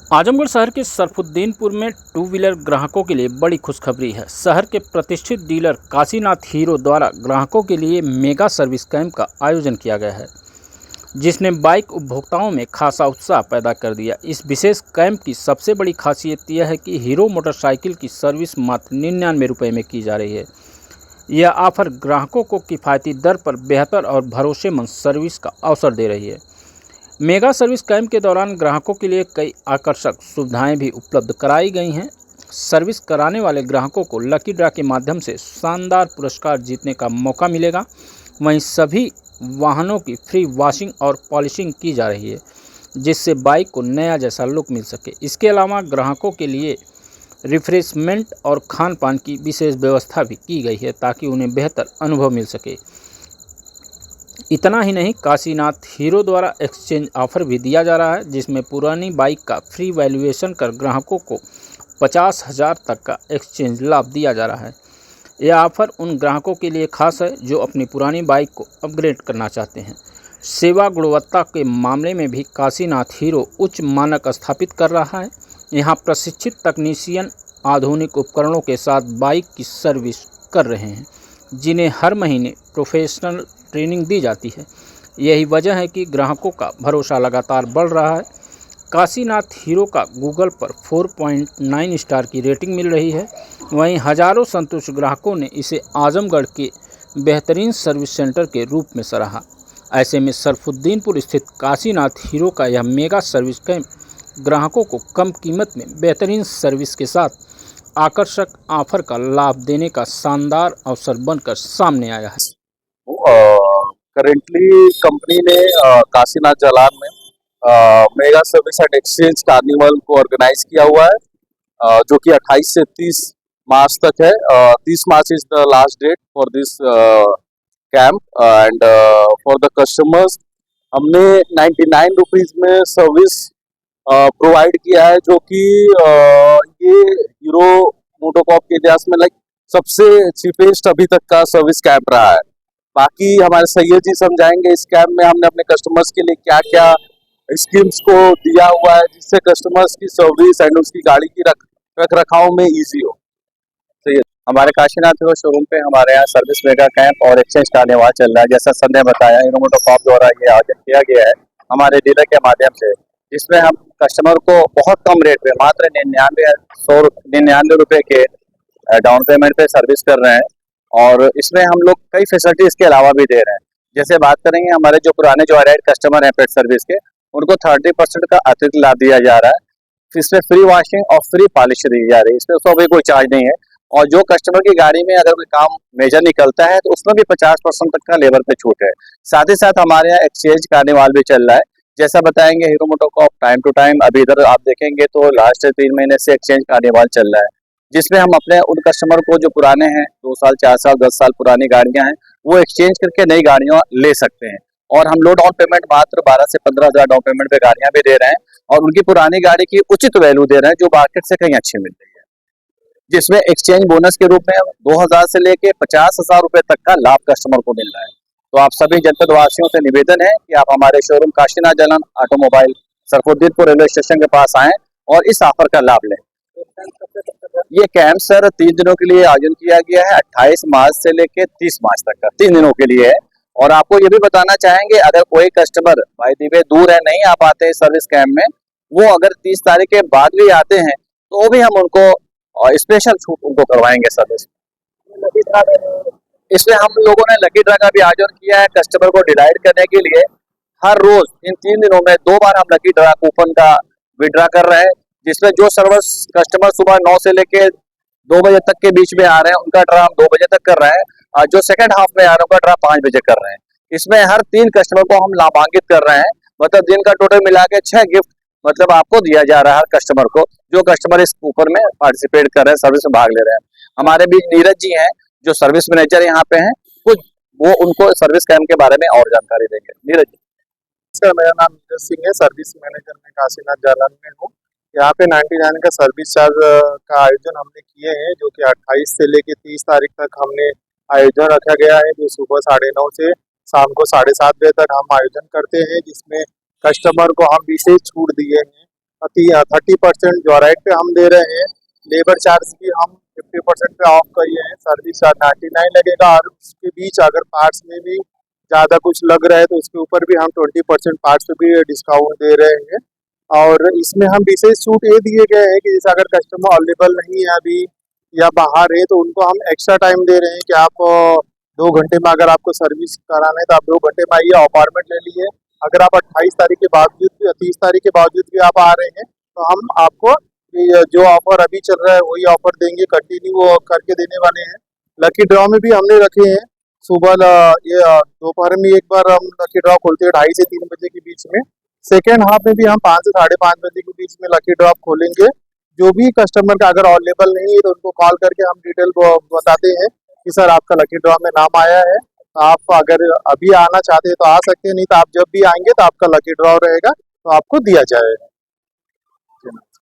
आजमगढ़ शहर के सरफुद्दीनपुर में टू व्हीलर ग्राहकों के लिए बड़ी खुशखबरी है। शहर के प्रतिष्ठित डीलर काशीनाथ हीरो द्वारा ग्राहकों के लिए मेगा सर्विस कैंप का आयोजन किया गया है, जिसने बाइक उपभोक्ताओं में खासा उत्साह पैदा कर दिया। इस विशेष कैंप की सबसे बड़ी खासियत यह है कि हीरो मोटरसाइकिल की सर्विस मात्र 99 रुपये में की जा रही है। यह ऑफर ग्राहकों को किफ़ायती दर पर बेहतर और भरोसेमंद सर्विस का अवसर दे रही है। मेगा सर्विस कैंप के दौरान ग्राहकों के लिए कई आकर्षक सुविधाएं भी उपलब्ध कराई गई हैं। सर्विस कराने वाले ग्राहकों को लकी ड्रा के माध्यम से शानदार पुरस्कार जीतने का मौका मिलेगा। वहीं सभी वाहनों की फ्री वॉशिंग और पॉलिशिंग की जा रही है, जिससे बाइक को नया जैसा लुक मिल सके। इसके अलावा ग्राहकों के लिए रिफ्रेशमेंट और खान पान की विशेष व्यवस्था भी की गई है, ताकि उन्हें बेहतर अनुभव मिल सके। इतना ही नहीं, काशीनाथ हीरो द्वारा एक्सचेंज ऑफर भी दिया जा रहा है, जिसमें पुरानी बाइक का फ्री वैल्यूएशन कर ग्राहकों को 50,000 तक का एक्सचेंज लाभ दिया जा रहा है। यह ऑफर उन ग्राहकों के लिए खास है जो अपनी पुरानी बाइक को अपग्रेड करना चाहते हैं। सेवा गुणवत्ता के मामले में भी काशीनाथ हीरो उच्च मानक स्थापित कर रहा है। यहाँ प्रशिक्षित तकनीशियन आधुनिक उपकरणों के साथ बाइक की सर्विस कर रहे हैं, जिन्हें हर महीने प्रोफेशनल ट्रेनिंग दी जाती है। यही वजह है कि ग्राहकों का भरोसा लगातार बढ़ रहा है। काशीनाथ हीरो का गूगल पर 4.9 स्टार की रेटिंग मिल रही है। वहीं हजारों संतुष्ट ग्राहकों ने इसे आजमगढ़ के बेहतरीन सर्विस सेंटर के रूप में सराहा। ऐसे में सरफुद्दीनपुर स्थित काशीनाथ हीरो का यह मेगा सर्विस कैंप ग्राहकों को कम कीमत में बेहतरीन सर्विस के साथ आकर्षक ऑफर का लाभ देने का शानदार अवसर बनकर सामने आया है। करेंटली कंपनी ने काशीनाथ जालान में mega service and exchange carnival को ऑर्गेनाइज किया हुआ है, जो कि 28 से 30 मार्च तक है। 30 March is the last date for this camp and for the customers हमने 99 रुपीज में सर्विस प्रोवाइड किया है, जो कि ये हीरो मोटोकॉर्प के इतिहास में सबसे चीपेस्ट अभी तक का सर्विस कैंप रहा है। बाकी हमारे सैयद जी समझाएंगे इस कैंप में हमने अपने कस्टमर्स के लिए क्या क्या स्कीम्स को दिया हुआ है, जिससे कस्टमर्स की सर्विस एंड उसकी गाड़ी की रख रखाव में इजी हो। सैयद, हमारे काशीनाथ हीरो शोरूम पे हमारे यहाँ सर्विस मेगा कैंप और एक्सचेंज कार्निवल चल रहा है। जैसा सर ने बताया, हीरो मोटोकॉर्प द्वारा ये आयोजन किया गया है हमारे डीलर के माध्यम से, जिसमें हम कस्टमर को बहुत कम रेट पे मात्र 99 रुपए के डाउन पेमेंट पे सर्विस कर रहे हैं। और इसमें हम लोग कई फैसिलिटी इसके अलावा भी दे रहे हैं। जैसे बात करेंगे, हमारे जो पुराने जो एराइड कस्टमर हैं पेट सर्विस के, उनको 30% का अतिरिक्त लाभ दिया जा रहा है। इसमें फ्री वॉशिंग और फ्री पॉलिश दी जा रही है। इसमें उसमें भी कोई चार्ज नहीं है। और जो कस्टमर की गाड़ी में अगर कोई काम मेजर निकलता है तो उसमें भी 50% तक का लेबर पे छूट है। साथ ही साथ हमारे यहाँ एक्सचेंज कार्निवल भी चल रहा है। जैसा बताएंगे Hero MotoCorp time to time, अभी इधर आप देखेंगे तो लास्ट 3 महीने से एक्सचेंज कार्निवल चल रहा है, जिसमें हम अपने उन कस्टमर को जो पुराने हैं 2 साल 4 साल 10 साल पुरानी गाड़ियां हैं, वो एक्सचेंज करके नई गाड़ियां ले सकते हैं। और हम लोग डाउन पेमेंट मात्र 12 से 15 हज़ार डाउन पेमेंट पे गाड़ियां भी दे रहे हैं, और उनकी पुरानी गाड़ी की उचित वैल्यू दे रहे हैं, जो मार्केट से कहीं अच्छी मिल रही है। जिसमें एक्सचेंज बोनस के रूप में 2000 से लेके 50,000 रुपए तक का लाभ कस्टमर को मिल रहा है। तो आप सभी जनपद वासियों से निवेदन है कि आप हमारे showroom Kashinath Jalan automobile Sarfuddinpur railway station के पास आएं और इस ऑफर का लाभ लें। ये कैंप सर 3 दिनों के लिए आयोजन किया गया है, 28 मार्च से लेके 30 मार्च तक का 3 दिनों के लिए है। और आपको ये भी बताना चाहेंगे, अगर कोई कस्टमर भाई दिवे दूर है, नहीं आ पाते हैं सर्विस कैंप में, वो अगर 30 तारीख के बाद भी आते हैं तो भी हम उनको स्पेशल छूट उनको करवाएंगे सर्विस। इसमें हम लोगों ने लकी ड्रा का भी आयोजन किया है कस्टमर को डिलाइट करने के लिए। हर रोज इन 3 दिनों में 2 बार हम लकी ड्रा कूपन का विड्रा कर रहे हैं, जिसमें जो सर्विस कस्टमर सुबह 9 से लेके 2 बजे तक के बीच में आ रहे हैं, उनका ड्रा हम 2 बजे तक कर रहे हैं, और जो सेकंड हाफ में आ रहे हैं उनका ड्रा 5 बजे कर रहे हैं। इसमें हर 3 कस्टमर को हम लाभान्वित कर रहे हैं, मतलब दिन का टोटल मिला के 6 गिफ्ट मतलब आपको दिया जा रहा है हर कस्टमर को, जो कस्टमर इस कूपन में पार्टिसिपेट कर रहे हैं, सर्विस में भाग ले रहे हैं। हमारे बीच नीरज जी हैं जो सर्विस मैनेजर यहाँ पे हैं, कुछ वो उनको सर्विस कैम्प के बारे में और जानकारी देंगे। नीरज जी। सर, मेरा नाम नीरज सिंह है, सर्विस मैनेजर मैं काशीनाथ जालान में हूँ। यहाँ पे 99 का सर्विस चार्ज का आयोजन हमने किए हैं, जो कि 28 से लेके 30 तारीख तक हमने आयोजन रखा गया है, जो सुबह 9:30 से शाम को 7:30 बजे तक हम आयोजन करते हैं, जिसमें कस्टमर को हम विशेष छूट दिए हैं। 30% जोराइड पे हम दे रहे हैं। लेबर चार्ज भी हम 50% पे ऑफ किए हैं। सर्विस चार्ज 99 लगेगा, और उसके बीच अगर पार्ट्स में भी ज़्यादा कुछ लग रहा है तो उसके ऊपर भी हम 20% पार्ट्स पे भी डिस्काउंट दे रहे हैं। और इसमें हम विशेष छूट ये दिए गए हैं कि जैसे अगर कस्टमर अवेलेबल नहीं है अभी या बाहर है, तो उनको हम एक्स्ट्रा टाइम दे रहे हैं कि आप 2 घंटे में अगर आपको सर्विस कराना है तो आप 2 घंटे में आइए, अपॉइंटमेंट ले लीजिए। अगर आप 28 तारीख के बावजूद भी 30 तारीख के बावजूद भी आप आ रहे हैं, तो हम आपको ये जो ऑफर अभी चल रहा है वही ऑफर देंगे, कंटिन्यू करके देने वाले हैं। लकी ड्रॉ में भी हमने रखे हैं सुबह ये दोपहर में एक बार हम लकी ड्रॉ खोलते हैं 2:30 से 3 बजे के बीच में। सेकेंड हाफ में भी हम 5 से 5:30 बजे के बीच में लकी ड्रॉ खोलेंगे। जो भी कस्टमर का अगर अवेलेबल नहीं है तो उनको कॉल करके हम डिटेल बताते हैं कि सर आपका लकी ड्रॉ में नाम आया है, तो आप अगर अभी आना चाहते हैं तो आ सकते हैं, नहीं तो आप जब भी आएंगे तो आपका लकी ड्रॉ रहेगा तो आपको दिया जाएगा।